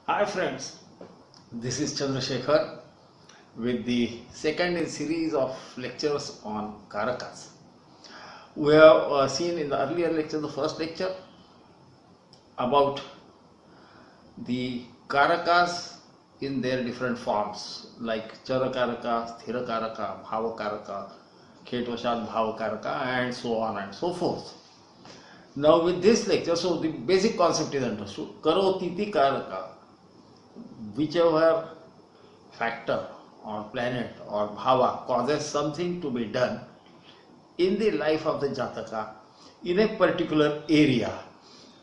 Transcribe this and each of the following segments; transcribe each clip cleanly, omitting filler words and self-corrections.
Hi friends, this is Chandrasekhar with the second in series of lectures on Karakas. We have seen in the earlier lecture, the first lecture, about the Karakas in their different forms like Charakaraka, Sthirakaraka, Bhavakaraka, Khetvashad Bhavakaraka and so on and so forth. Now with this lecture, so the basic concept is understood. Karotiti Karaka, whichever factor or planet or bhava causes something to be done in the life of the jataka in a particular area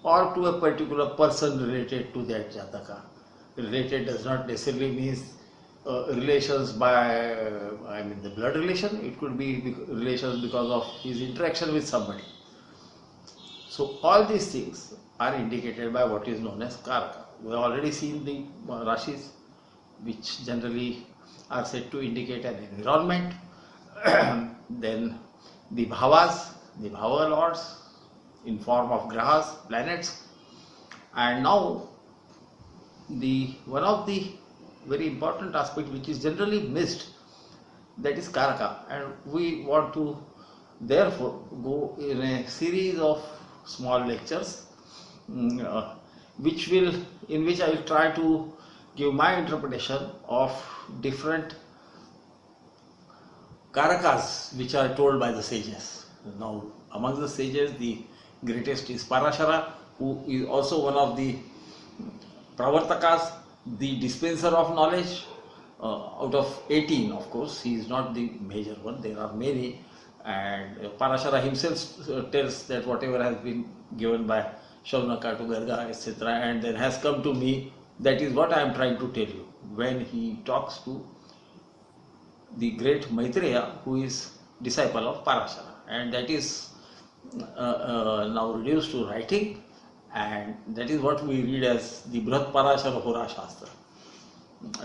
or to a particular person related to that jataka. Related does not necessarily mean relations by the blood relation. It could be relations because of his interaction with somebody. So all these things are indicated by what is known as karaka. We have already seen the rashis, which generally are said to indicate an environment. Then the bhavas, the bhava lords in form of grahas, planets. And now the one of the very important aspect which is generally missed, that is karaka, and we want to therefore go in a series of small lectures in which I will try to give my interpretation of different karakas which are told by the sages. Now among the sages, the greatest is Parashara, who is also one of the Pravartakas, the dispenser of knowledge. Out of 18, of course, he is not the major one, there are many, and Parashara himself tells that whatever has been given by Shaunaka to Garga, etc., and then has come to me, that is what I am trying to tell you. When he talks to the great Maitreya, who is disciple of Parashara, and that is now reduced to writing, and that is what we read as the Brihat Parashara Hora Shastra.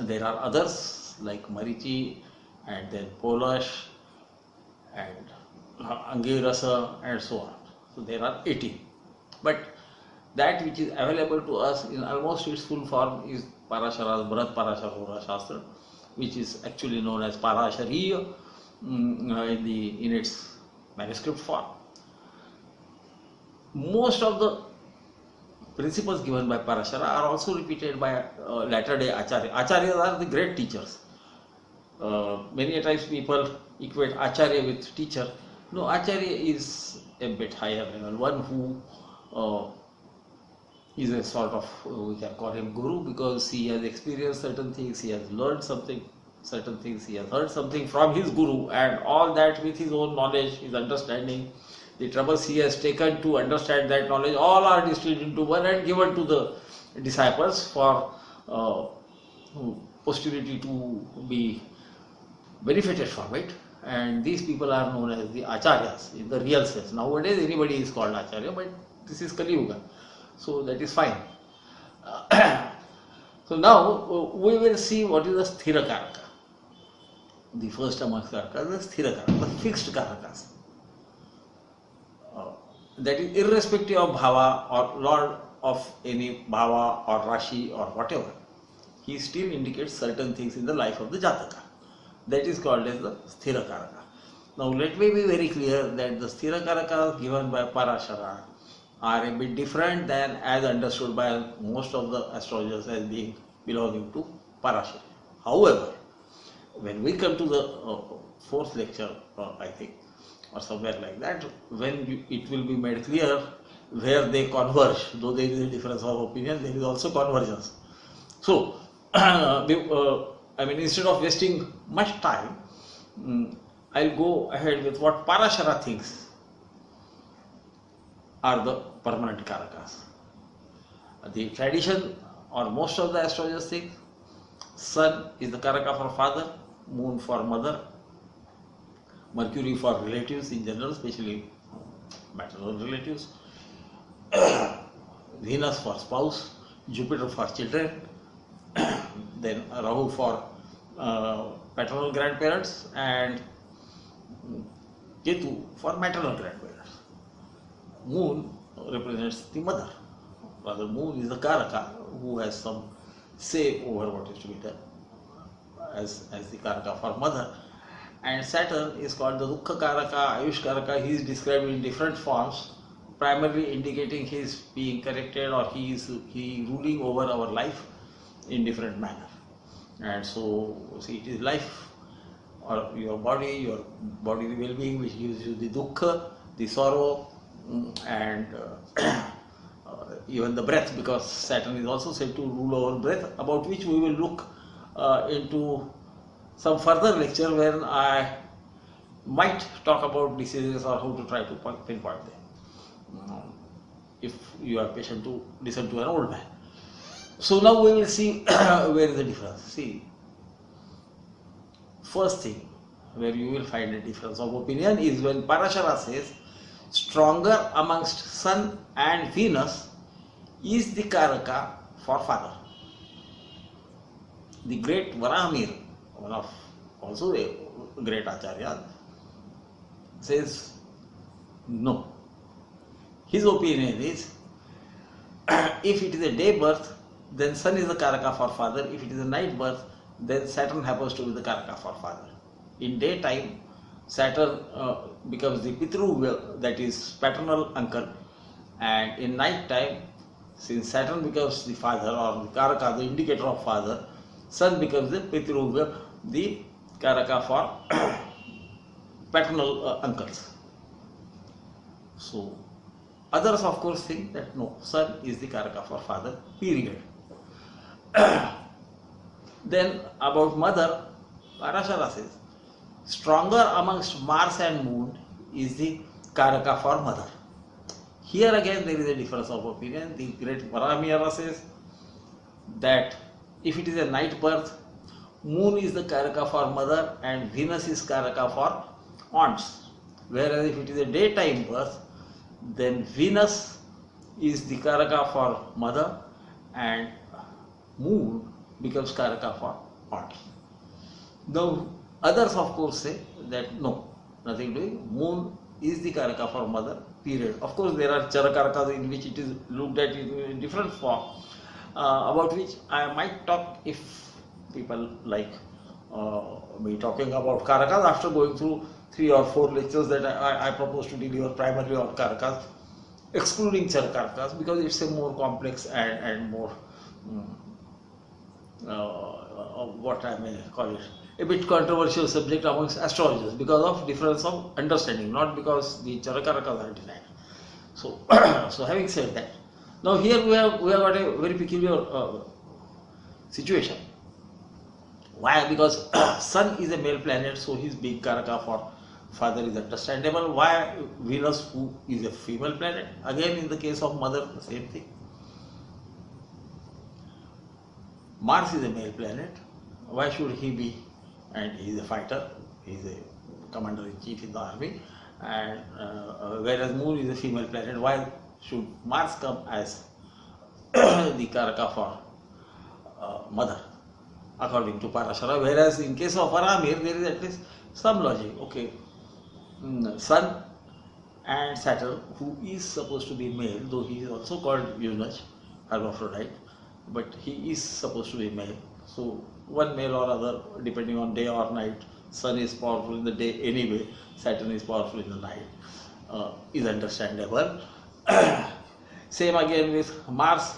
There are others like Marichi and then Polash and Angirasa and so on. So there are 18. But that which is available to us in almost its full form is Parashara's Brihat Parashara Hora Shastra, which is actually known as Parashariya in its manuscript form. Most of the principles given by Parashara are also repeated by latter day Acharya. Acharyas are the great teachers. Many times people equate Acharya with teacher. No, Acharya is a bit higher level, one who is a sort of, we can call him guru, because he has experienced certain things, he has learned something, certain things, he has heard something from his guru, and all that with his own knowledge, his understanding, the troubles he has taken to understand that knowledge, all are distilled into one and given to the disciples for posterity to be benefited from it. And these people are known as the acharyas in the real sense. Nowadays anybody is called acharya, but this is Kali Yuga, so that is fine. So now we will see what is the sthira karaka. The first amongst karakas, the sthira karaka, the fixed karakas. That is irrespective of bhava or lord of any bhava or rashi or whatever, he still indicates certain things in the life of the jataka. That is called as the sthira karaka. Now let me be very clear that the sthira karakas given by Parashara are a bit different than as understood by most of the astrologers as being belonging to Parashara. However, when we come to the fourth lecture, I think, or somewhere like that, when it will be made clear where they converge, though there is a difference of opinion, there is also convergence. So, instead of wasting much time, I'll go ahead with what Parashara thinks are the permanent karakas. The tradition, or most of the astrologers think, sun is the karaka for father, moon for mother, Mercury for relatives in general, especially maternal relatives, Venus for spouse, Jupiter for children, then Rahu for paternal grandparents, and Ketu for maternal grandparents. Moon represents the mother. Rather, moon is the karaka who has some say over what is to be done as the Karaka for mother. And Saturn is called the Dukkha Karaka, Ayush Karaka. He is described in different forms, primarily indicating his being corrected or he ruling over our life in different manner. And so, see, it is life or your body well-being, which gives you the dukkha, the sorrow, and even the breath, because Saturn is also said to rule over breath, about which we will look into some further lecture when I might talk about diseases or how to try to pinpoint them, if you are patient to listen to an old man. So now we will see where is the difference. See, first thing where you will find a difference of opinion is when Parashara says stronger amongst Sun and Venus is the Karaka for father. The great Varahamir, one of also a great Acharya, says no. His opinion is if it is a day birth, then Sun is the Karaka for father. If it is a night birth, then Saturn happens to be the Karaka for father. In daytime, Saturn becomes the Pitru, that is paternal uncle, and in night time, since Saturn becomes the father or the Karaka, the indicator of father, Sun becomes the Pitru, the Karaka for paternal uncles. So others of course think that no, Sun is the Karaka for father, period. Then about mother, Parashara says stronger amongst Mars and Moon is the Karaka for mother. Here again there is a difference of opinion. The great Varahamihara says that if it is a night birth, Moon is the Karaka for mother and Venus is Karaka for aunts. Whereas if it is a daytime birth, then Venus is the Karaka for mother and Moon becomes Karaka for aunts. Now others of course say that no, nothing doing. Moon is the Karaka for mother, period. Of course there are Charakarakas in which it is looked at in different form, about which I might talk if people like me talking about Karakas after going through 3 or 4 lectures that I propose to deliver primarily on Karakas, excluding Charakarakas, because it's a more complex and more what I may call it, a bit controversial subject amongst astrologers because of difference of understanding, not because the Charakarakas are denied. So, so having said that, now here we have got a very peculiar situation. Why? Because Sun is a male planet, so his big Karaka for father is understandable. Why Venus, who is a female planet? Again, in the case of mother, the same thing. Mars is a male planet. Why should he be? And he is a fighter. He is a commander-in-chief in the army. And whereas Moon is a female planet, why should Mars come as the Karaka for mother, according to Parashara? Whereas in case of Varahamihara, there is at least some logic. Okay, Sun and Saturn, who is supposed to be male, though he is also called Eunuch, hermaphrodite, but he is supposed to be male. So one male or other, depending on day or night. Sun is powerful in the day anyway, Saturn is powerful in the night, is understandable. Same again with Mars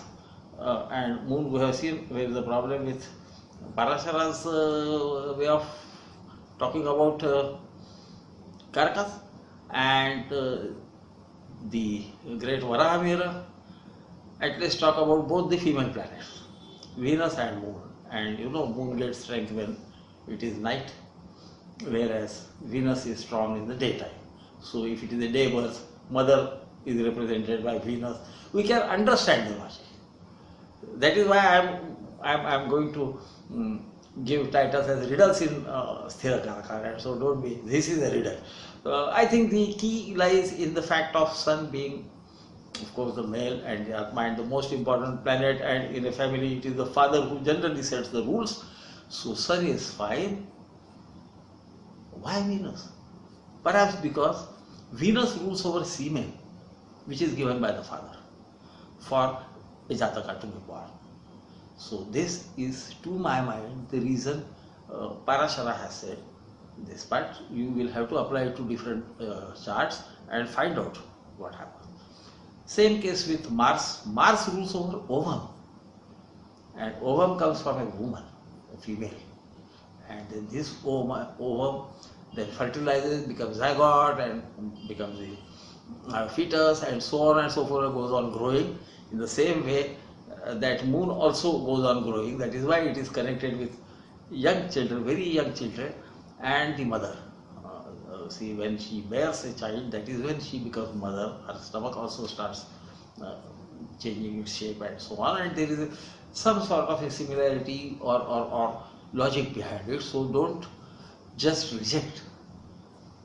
and Moon. We have seen where is the problem with Parashara's way of talking about Karakas, and the great Varahamihara at least talk about both the female planets, Venus and Moon. And you know, Moon gets strength when it is night, whereas Venus is strong in the daytime. So if it is a day birth, mother is represented by Venus. We can understand the logic. That is why I am going to give titles as riddles in Sthira Karaka, and so don't be, this is a riddle. I think the key lies in the fact of Sun being, of course, the male and the Atma and the most important planet, and in a family it is the father who generally sets the rules. So Sun is fine. Why Venus? Perhaps because Venus rules over semen, which is given by the father for a Jataka to be born. So this is, to my mind, the reason Parashara has said this, but you will have to apply it to different charts and find out what happens. Same case with Mars. Mars rules over ovum, and ovum comes from a woman, a female, and then this ovum then fertilizes, becomes zygote, and becomes a fetus, and so on and so forth, goes on growing. In the same way, that moon also goes on growing. That is why it is connected with young children, very young children, and the mother. See, when she bears a child, that is when she becomes mother. Her stomach also starts changing its shape and so on, and there is some sort of a similarity or logic behind it. So don't just reject.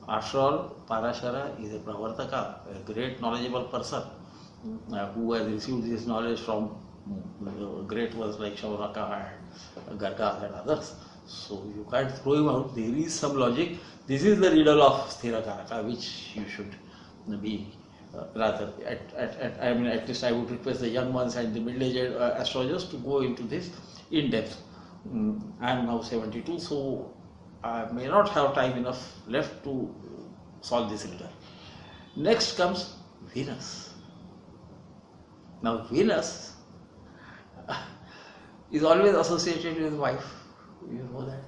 After all, Parashara is a Pravartaka, a great knowledgeable person who has received this knowledge from great ones like Shauraka and Garga and others. So you can't throw him out. There is some logic. This is the riddle of Sthirakaraka, which you should be rather, at least I would request the young ones and the middle-aged astrologers to go into this in depth. I am now 72, so I may not have time enough left to solve this riddle. Next comes Venus. Now Venus is always associated with wife. You know that.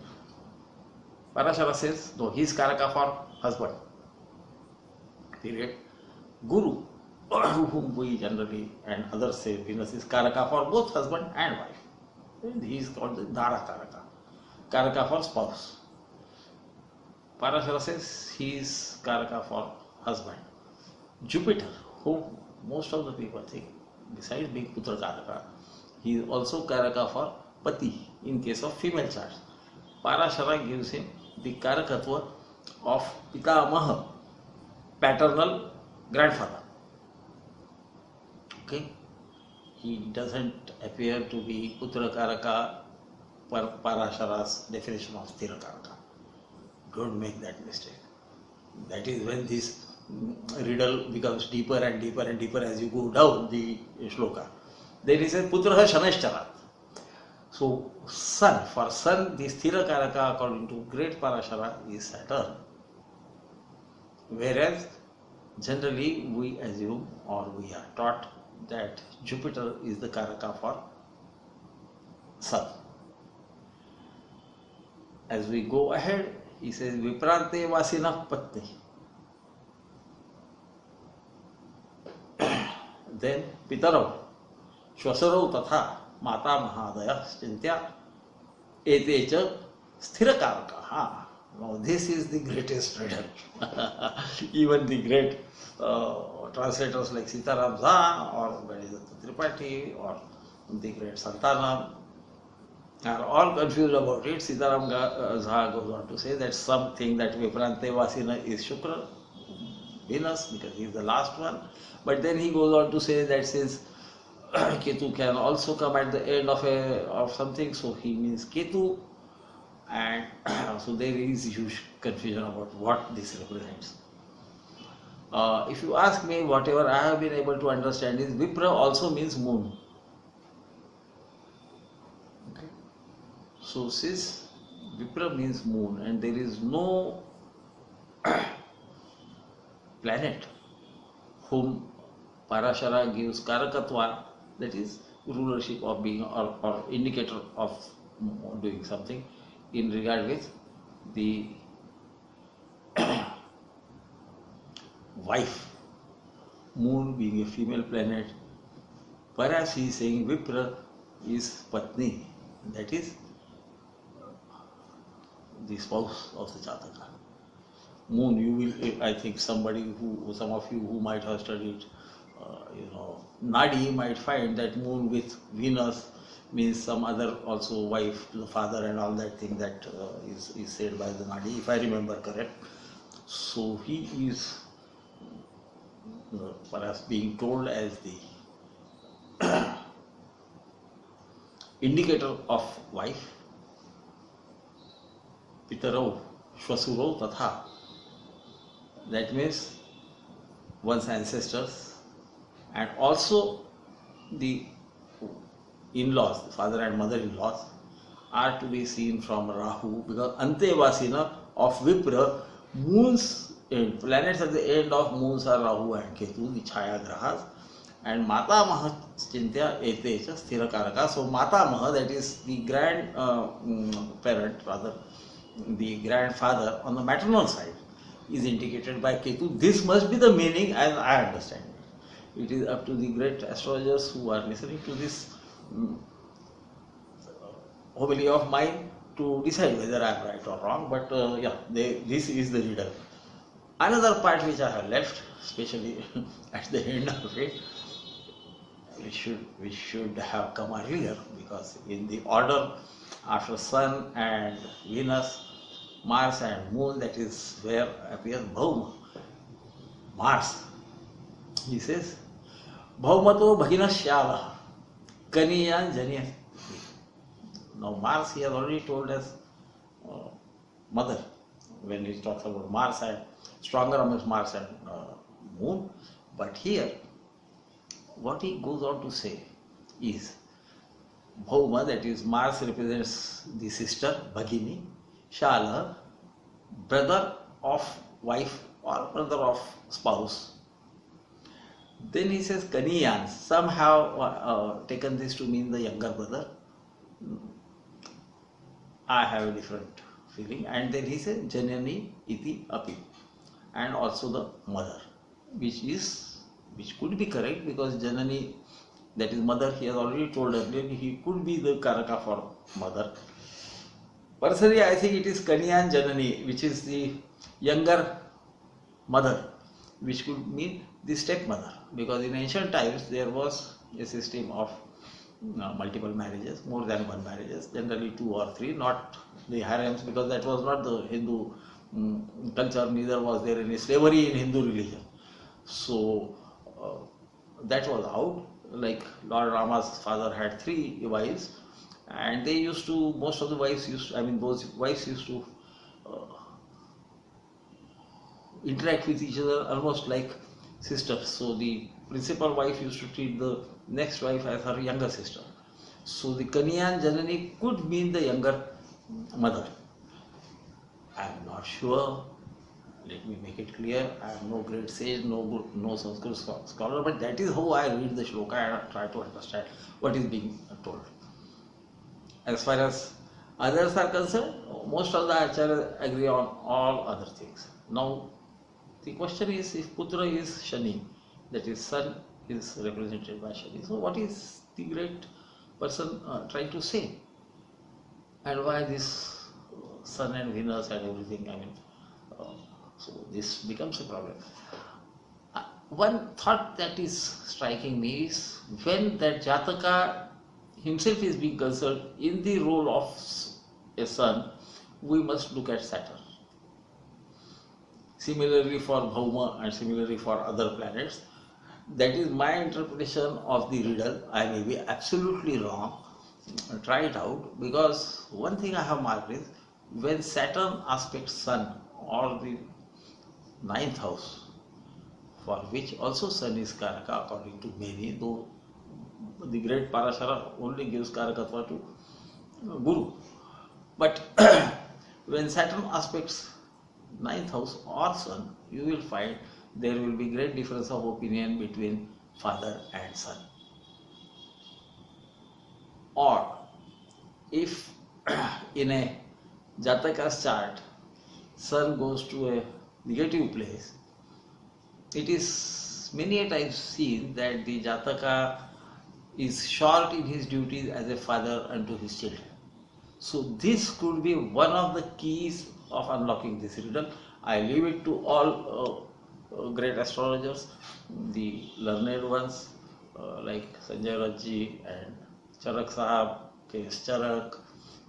Parashara says, no, he is Karaka for husband. Period. Guru, whom we generally and others say Venus is Karaka for both husband and wife. And he is called the Dara Karaka. Karaka for spouse. Parashara says he is Karaka for husband. Jupiter, whom most of the people think, besides being Putra Karaka, he is also Karaka for Pati in case of female charts. Parashara gives him the Karakatva of Pitamaha, paternal grandfather. Okay? He doesn't appear to be Putra Karaka per Parashara's definition of Sthira Karaka. Don't make that mistake. That is when this riddle becomes deeper and deeper and deeper as you go down the shloka. There is a Putraha Shanashcharat. So, sun, for sun, the Sthira Karaka according to great Parashara is Saturn. Whereas, generally we assume or we are taught that Jupiter is the Karaka for sun. As we go ahead, he says, Viprante Vasina Patni. Then, Pitarav, Shwasarau Tatha, Mata Mahadaya, Chintya, Etecha, Sthirakaraka. Now, this is the greatest riddle. Even the great translators like Sitaram Jha or Gadidhatta Tripathi or the great Santanam are all confused about it. Sitaram Jha goes on to say that something that Viprante Vasina is Shukra, Venus, because he is the last one. But then he goes on to say that since Ketu can also come at the end of something, so he means Ketu, and so there is huge confusion about what this represents. If you ask me, whatever I have been able to understand is Vipra also means moon. Okay. So since Vipra means moon and there is no planet whom Parashara gives Karakatva, that is rulership of being or indicator of doing something in regard with the wife, moon being a female planet. Perhaps he is saying Vipra is Patni, that is the spouse of the Jataka. Moon, you will, I think some of you who might have studied, Nadi might find that moon with Venus means some other also wife to the father and all that thing that is said by the Nadi, if I remember correct. So he is perhaps being told as the indicator of wife. Pitarau, Shwasurau Tatha. That means one's ancestors and also the in-laws, father and mother-in-laws, are to be seen from Rahu, because Antevasina of Vipra, moons, planets at the end of moons are Rahu and Ketu, the Chaya Grahas, and Matamaha Chintya Etecha Sthirakaraka. So Matamaha, that is the grand parent, rather the grandfather on the maternal side, is indicated by Ketu. This must be the meaning as I understand it. It is up to the great astrologers who are listening to this homily of mine to decide whether I am right or wrong, but this is the riddle. Another part which I have left, especially at the end of it, we should have come earlier, because in the order after Sun and Venus, Mars and Moon, that is where appears Bhauma. Mars. He says, Bhaumato Bhagina Shyala Kaniyan Janiya. Now Mars he has already told us mother, when he talks about Mars and stronger amongst Mars and Moon. But here, what he goes on to say is Bhauma, that is Mars, represents the sister Bhagini, Shala, brother of wife or brother of spouse. Then he says Kaniyan, somehow taken this to mean the younger brother. I have a different feeling. And then he says Janani iti api, and also the mother, which could be correct, because Janani, that is mother, he has already told earlier, he could be the Karaka for mother. Personally, I think it is Kaniyan Janani, which is the younger mother, which could mean the stepmother, because in ancient times there was a system of multiple marriages, more than one marriages, generally 2 or 3, not the harems, because that was not the Hindu culture, neither was there any slavery in Hindu religion. So that was out. Like Lord Rama's father had 3 wives, and they used to, most of the wives used to, those wives used to interact with each other almost like sisters. So the principal wife used to treat the next wife as her younger sister. So the Kaniyan Janani could mean the younger mother. I am not sure. Let me make it clear. I am no great sage, no Sanskrit scholar, but that is how I read the shloka and try to understand what is being told. As far as others are concerned, most of the acharyas agree on all other things. Now, the question is, if Putra is Shani, that is Sun is represented by Shani, so what is the great person trying to say? And why this Sun and Venus and everything, so this becomes a problem. One thought that is striking me is, when that Jataka himself is being concerned in the role of a sun, we must look at Saturn. Similarly for Bhauma and similarly for other planets. That is my interpretation of the riddle. I may be absolutely wrong. Try it out, because one thing I have marked is, when Saturn aspects Sun, or the 9th house, for which also Sun is Karaka according to many, though the great Parashara only gives Karakatva to Guru. But when Saturn aspects 9th house or Sun, you will find there will be great difference of opinion between father and son. Or if in a Jataka's chart, Sun goes to a negative place, it is many a times seen that the Jataka is short in his duties as a father unto his children. So this could be one of the keys of unlocking this riddle. I leave it to all great astrologers, the learned ones like Sanjay Rajji and Charak Sahab, K.S. Charak,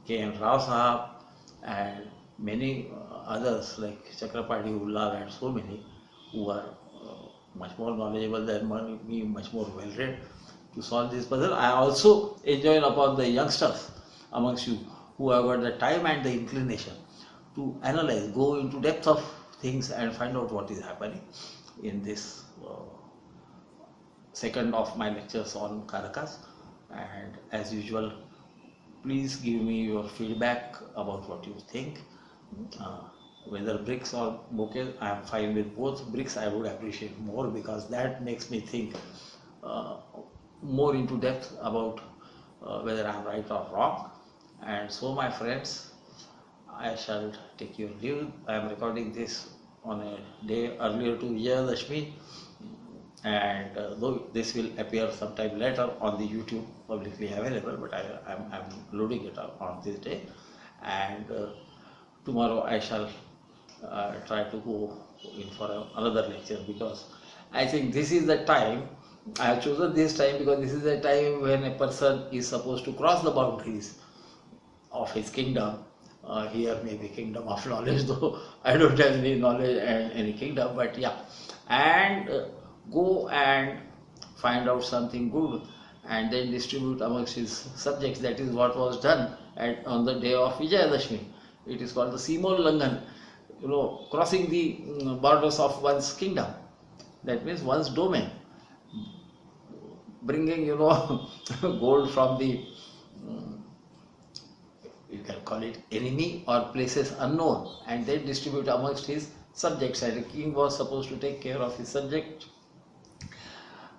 K.M. Rao Sahab, and many others like Chakrapati Ullah and so many, who are much more knowledgeable than me, much more well read, to solve this puzzle. I also enjoin upon the youngsters amongst you who have got the time and the inclination to analyze, go into depth of things and find out what is happening in this second of my lectures on Karakas. And as usual, please give me your feedback about what you think. Uh, Whether bricks or bouquet, I am fine with both. Bricks I would appreciate more because that makes me think uh, more into depth about whether I am right or wrong. And so, my friends, I shall take your leave. I am recording this on a day earlier to Vijayadashmi, and though this will appear sometime later on the YouTube publicly available, but I'm loading it up on this day, and tomorrow I shall try to go in for another lecture, because I think this is the time. I have chosen this time because this is the time when a person is supposed to cross the boundaries of his kingdom. Here may be kingdom of knowledge, though I don't have any knowledge and any kingdom, but yeah, and go and find out something good and then distribute amongst his subjects. That is what was done on the day of Vijayadashmi. It is called the Simol Langan, crossing the borders of one's kingdom. That means one's domain. Bringing, gold from the, you can call it enemy or places unknown, and then distribute amongst his subjects. And the king was supposed to take care of his subject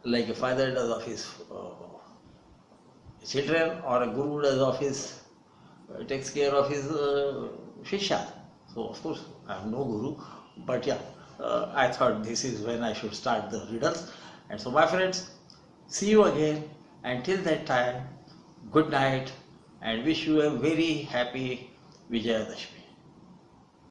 like a father does of his children, or a guru does of his, takes care of his shishya. So of course I am no guru, but yeah, I thought this is when I should start the riddles. And so, my friends, see you again. Until that time, good night, and wish you a very happy Vijayadashmi.